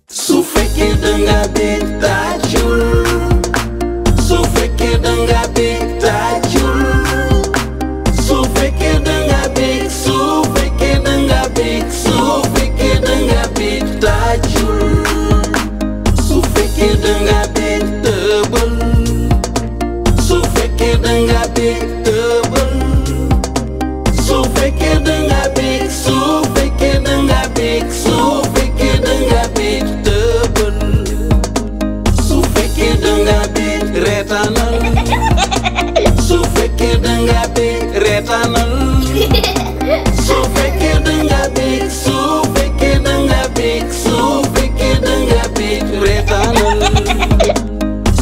Su fekkee danga bég tàccul, su fekkee danga bég tàccul, su fekkee danga bég, su fekkee danga bég, su fekkee danga bég tàccul, su fekkee danga bég tëbal, su fekkee danga bég tëbal, su fekkee danga bég, su fekkee danga bég, su fekkee danga bég tëbal, su fekkee danga bég reetaanal, su fekkee danga bég reetaanal, su fekkee danga bég, su fekkee danga bég, su fekkee danga bég reetaanal,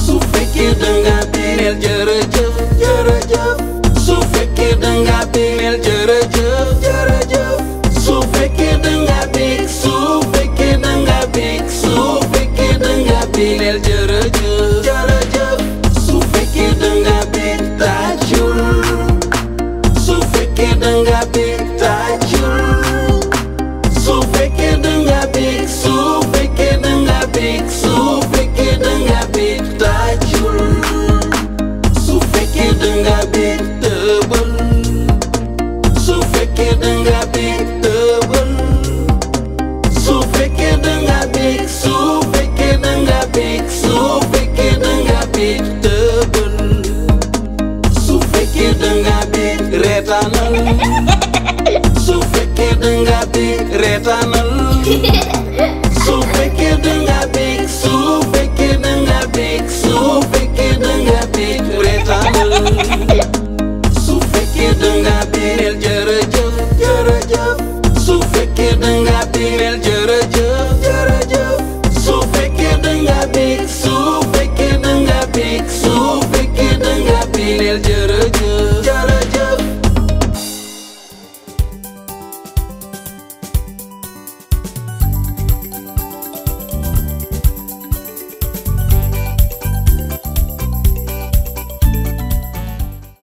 su fekkee danga bég neel jërëjëf jërëjëf, su fekkee danga bég neel jërëjëf jërëjëf, su fekkee danga bég, su fekkee danga bég, su fekkee danga bég neel jërëjëf jërëjëf, su fekkee danga bég tàccul, su fekkee danga bég tàccul, su fekkee danga bég, su fekkee danga bég, su fekkee danga bég tàccul, su fekkee danga bég tëbal, su fekkee danga bég tëbal, su fekkee danga bég, su fekkee danga bég, su fekkee danga bég tëbal, su fekkee danga bég reetaanal, su fekkee danga bég reetaanal, su fekkee danga bég, su fekkee danga bég, su fekkee danga bég reetaanal, su fekkee danga bég neel jërëjëf